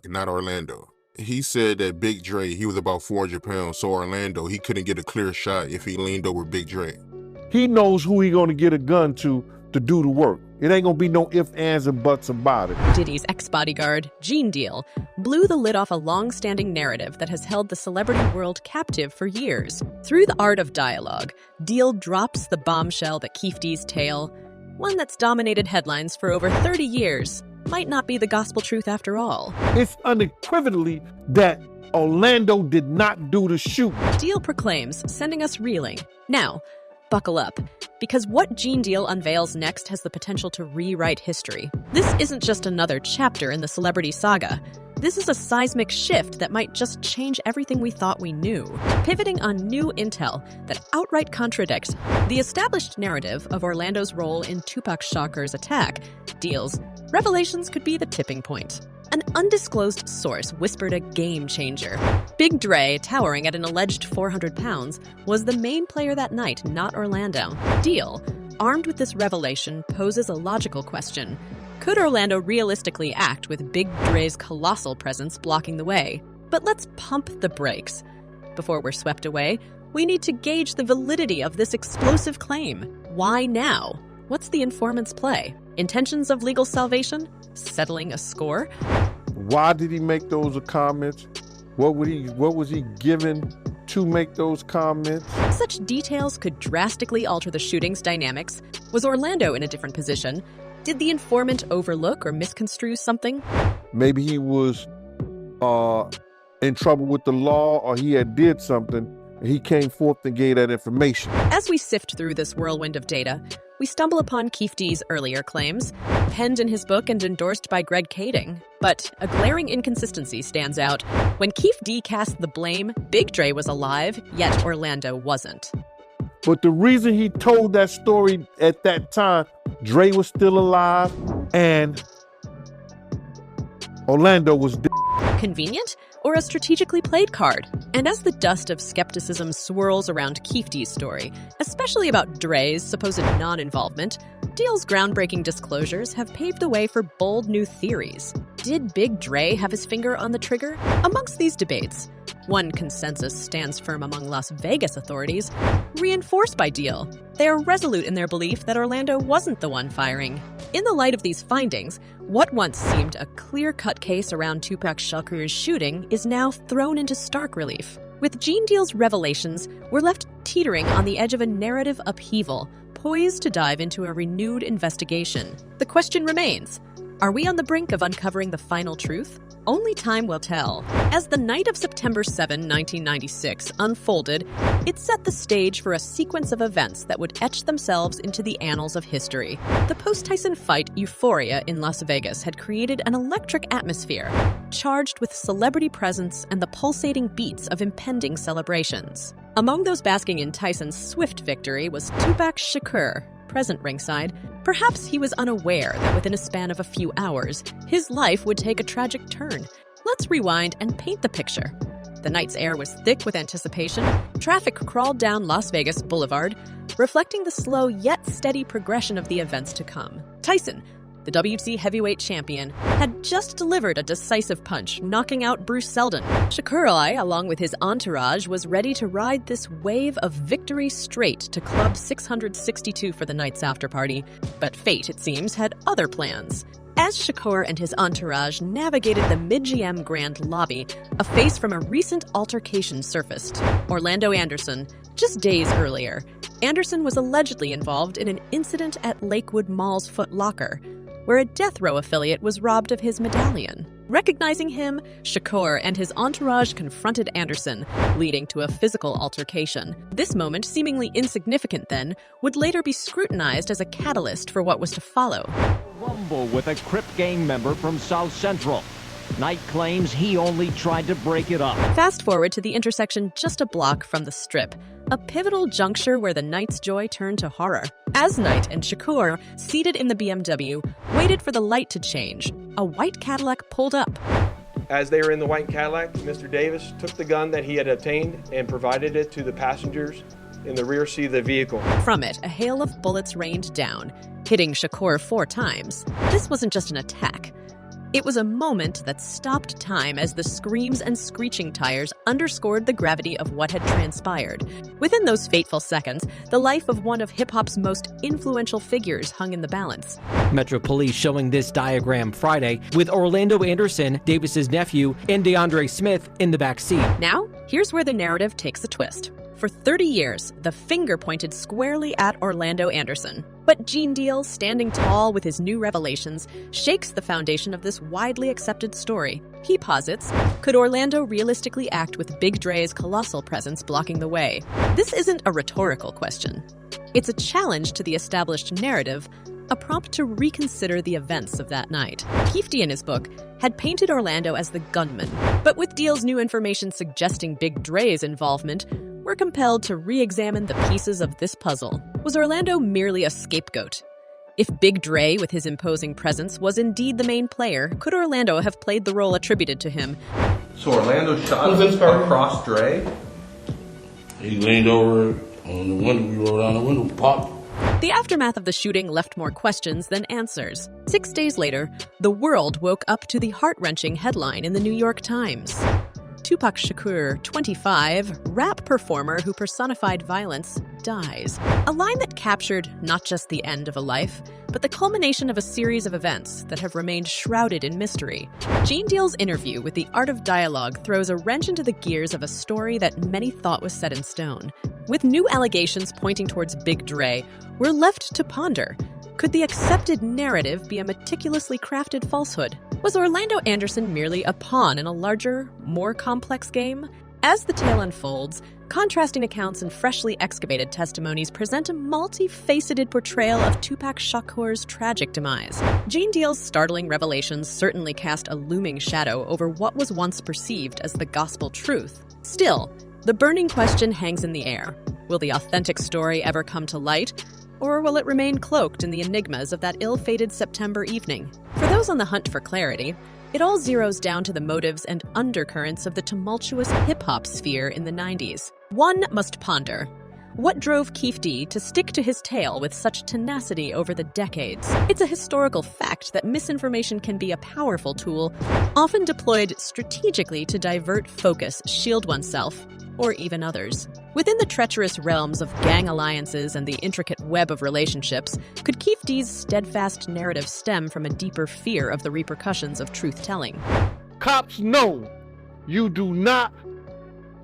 Tupac, not Orlando. He said that Big Dre, he was about 400 pounds, so Orlando, he couldn't get a clear shot if he leaned over Big Dre. He knows who he gonna get a gun to do the work. It ain't gonna be no ifs, ands, and buts about it. Diddy's ex-bodyguard, Gene Deal, blew the lid off a long-standing narrative that has held the celebrity world captive for years. Through the art of dialogue, Deal drops the bombshell that Keefe Dee's tale, one that's dominated headlines for over 30 years, might not be the gospel truth after all. It's unequivocally that Orlando did not do the shoot. Deal proclaims, sending us reeling. Now, buckle up, because what Gene Deal unveils next has the potential to rewrite history. This isn't just another chapter in the celebrity saga. This is a seismic shift that might just change everything we thought we knew, pivoting on new intel that outright contradicts the established narrative of Orlando's role in Tupac Shakur's attack. Deal's revelations could be the tipping point. An undisclosed source whispered a game changer. Big Dre, towering at an alleged 400 pounds, was the main player that night, not Orlando. Deal, armed with this revelation, poses a logical question. Could Orlando realistically act with Big Dre's colossal presence blocking the way? But let's pump the brakes. Before we're swept away, we need to gauge the validity of this explosive claim. Why now? What's the informant's play? Intentions of legal salvation? Settling a score? Why did he make those comments? What was he given to make those comments? Such details could drastically alter the shooting's dynamics. Was Orlando in a different position? Did the informant overlook or misconstrue something? Maybe he was in trouble with the law, or he had did something, and he came forth and gave that information. As we sift through this whirlwind of data, we stumble upon Keefe Dee's earlier claims, penned in his book and endorsed by Greg Kading. But a glaring inconsistency stands out. When Keefe Dee cast the blame, Big Dre was alive, yet Orlando wasn't. But the reason he told that story at that time, Dre was still alive and Orlando was dead. Convenient? Or a strategically played card? And as the dust of skepticism swirls around Keefe Dee's story, especially about Dre's supposed non-involvement, Deal's groundbreaking disclosures have paved the way for bold new theories. Did Big Dre have his finger on the trigger? Amongst these debates, one consensus stands firm among Las Vegas authorities, reinforced by Deal. They are resolute in their belief that Orlando wasn't the one firing. In the light of these findings, what once seemed a clear-cut case around Tupac Shakur's shooting is now thrown into stark relief. With Gene Deal's revelations, we're left teetering on the edge of a narrative upheaval, poised to dive into a renewed investigation. The question remains, are we on the brink of uncovering the final truth? Only time will tell. As the night of September 7, 1996 unfolded, it set the stage for a sequence of events that would etch themselves into the annals of history. The post-Tyson fight euphoria in Las Vegas had created an electric atmosphere, charged with celebrity presence and the pulsating beats of impending celebrations. Among those basking in Tyson's swift victory was Tupac Shakur, present ringside. Perhaps he was unaware that within a span of a few hours, his life would take a tragic turn. Let's rewind and paint the picture. The night's air was thick with anticipation. Traffic crawled down Las Vegas Boulevard, reflecting the slow yet steady progression of the events to come. Tyson, the WBC heavyweight champion, had just delivered a decisive punch, knocking out Bruce Seldon. Shakur, along with his entourage, was ready to ride this wave of victory straight to Club 662 for the night's after-party. But fate, it seems, had other plans. As Shakur and his entourage navigated the mid-GM Grand Lobby, a face from a recent altercation surfaced. Orlando Anderson. Just days earlier, Anderson was allegedly involved in an incident at Lakewood Mall's Foot Locker, where a death row affiliate was robbed of his medallion. Recognizing him, Shakur and his entourage confronted Anderson, leading to a physical altercation. This moment, seemingly insignificant then, would later be scrutinized as a catalyst for what was to follow. Rumble with a Crip gang member from South Central. Knight claims he only tried to break it up. Fast forward to the intersection just a block from the Strip, a pivotal juncture where the night's joy turned to horror. As Knight and Shakur, seated in the BMW, waited for the light to change, a white Cadillac pulled up. As they were in the white Cadillac, Mr. Davis took the gun that he had obtained and provided it to the passengers in the rear seat of the vehicle. From it, a hail of bullets rained down, hitting Shakur 4 times. This wasn't just an attack. It was a moment that stopped time as the screams and screeching tires underscored the gravity of what had transpired. Within those fateful seconds, the life of one of hip-hop's most influential figures hung in the balance. Metro Police showing this diagram Friday with Orlando Anderson, Davis's nephew, and DeAndre Smith in the back seat. Now, here's where the narrative takes a twist. For 30 years, the finger pointed squarely at Orlando Anderson. But Gene Deal, standing tall with his new revelations, shakes the foundation of this widely accepted story. He posits, could Orlando realistically act with Big Dre's colossal presence blocking the way? This isn't a rhetorical question. It's a challenge to the established narrative, a prompt to reconsider the events of that night. Keefe Dee, in his book, had painted Orlando as the gunman. But with Deal's new information suggesting Big Dre's involvement, we're compelled to re-examine the pieces of this puzzle. Was Orlando merely a scapegoat? If Big Dre, with his imposing presence, was indeed the main player, could Orlando have played the role attributed to him? So Orlando shot across Dre? He leaned over on the window, we rolled down the window, popped. The aftermath of the shooting left more questions than answers. 6 days later, the world woke up to the heart-wrenching headline in the New York Times. Tupac Shakur, 25, rap performer who personified violence, dies. A line that captured not just the end of a life, but the culmination of a series of events that have remained shrouded in mystery. Gene Deal's interview with The Art of Dialogue throws a wrench into the gears of a story that many thought was set in stone. With new allegations pointing towards Big Dre, we're left to ponder. Could the accepted narrative be a meticulously crafted falsehood? Was Orlando Anderson merely a pawn in a larger, more complex game? As the tale unfolds, contrasting accounts and freshly excavated testimonies present a multifaceted portrayal of Tupac Shakur's tragic demise. Gene Deal's startling revelations certainly cast a looming shadow over what was once perceived as the gospel truth. Still, the burning question hangs in the air. Will the authentic story ever come to light? Or will it remain cloaked in the enigmas of that ill-fated September evening? For those on the hunt for clarity, it all zeroes down to the motives and undercurrents of the tumultuous hip-hop sphere in the 90s. One must ponder, what drove Keefe Dee to stick to his tale with such tenacity over the decades? It's a historical fact that misinformation can be a powerful tool, often deployed strategically to divert focus, shield oneself, or even others. Within the treacherous realms of gang alliances and the intricate web of relationships, could Keefe Dee's steadfast narrative stem from a deeper fear of the repercussions of truth-telling? Cops know you do not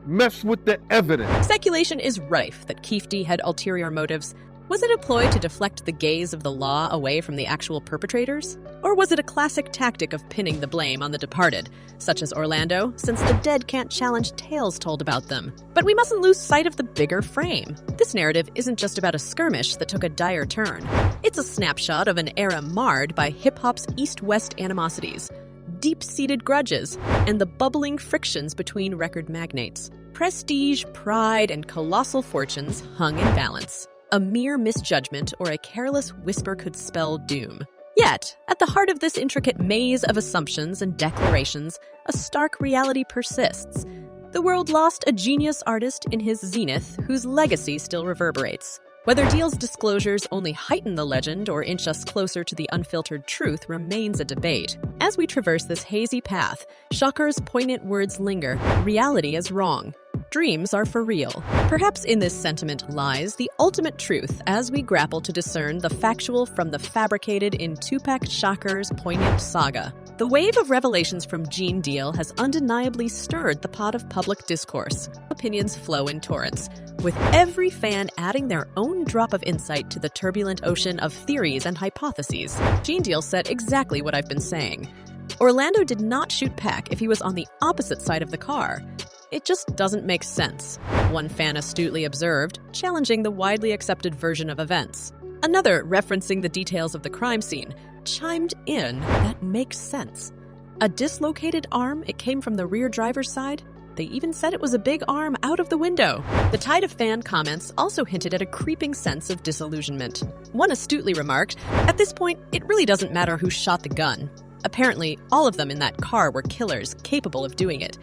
mess with the evidence. Speculation is rife that Keefe Dee had ulterior motives. Was it a ploy to deflect the gaze of the law away from the actual perpetrators? Or was it a classic tactic of pinning the blame on the departed, such as Orlando, since the dead can't challenge tales told about them? But we mustn't lose sight of the bigger frame. This narrative isn't just about a skirmish that took a dire turn. It's a snapshot of an era marred by hip-hop's east-west animosities, deep-seated grudges, and the bubbling frictions between record magnates. Prestige, pride, and colossal fortunes hung in balance. A mere misjudgment or a careless whisper could spell doom. Yet, at the heart of this intricate maze of assumptions and declarations, a stark reality persists. The world lost a genius artist in his zenith whose legacy still reverberates. Whether Deal's disclosures only heighten the legend or inch us closer to the unfiltered truth remains a debate. As we traverse this hazy path, Shakur's poignant words linger. Reality is wrong. Dreams are for real. Perhaps in this sentiment lies the ultimate truth as we grapple to discern the factual from the fabricated in Tupac Shakur's poignant saga. The wave of revelations from Gene Deal has undeniably stirred the pot of public discourse. Opinions flow in torrents, with every fan adding their own drop of insight to the turbulent ocean of theories and hypotheses. Gene Deal said exactly what I've been saying. Orlando did not shoot Pac if he was on the opposite side of the car. It just doesn't make sense, one fan astutely observed, challenging the widely accepted version of events. Another, referencing the details of the crime scene, chimed in that makes sense. A dislocated arm, it came from the rear driver's side? They even said it was a big arm out of the window. The tide of fan comments also hinted at a creeping sense of disillusionment. One astutely remarked, at this point, it really doesn't matter who shot the gun. Apparently, all of them in that car were killers capable of doing it.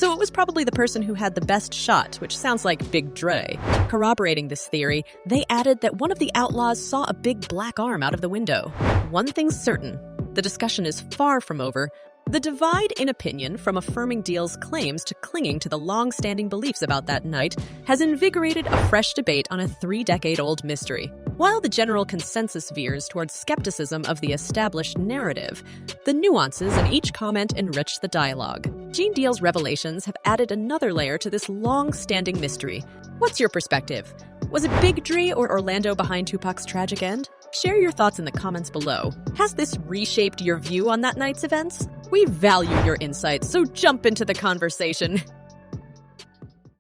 So it was probably the person who had the best shot, which sounds like Big Dre. Corroborating this theory, they added that one of the outlaws saw a big black arm out of the window. One thing's certain, the discussion is far from over. The divide in opinion from affirming Deal's claims to clinging to the long-standing beliefs about that night has invigorated a fresh debate on a 3-decade-old mystery. While the general consensus veers towards skepticism of the established narrative, the nuances in each comment enrich the dialogue. Gene Deal's revelations have added another layer to this long-standing mystery. What's your perspective? Was it Big Dre or Orlando behind Tupac's tragic end? Share your thoughts in the comments below. Has this reshaped your view on that night's events? We value your insights, so jump into the conversation.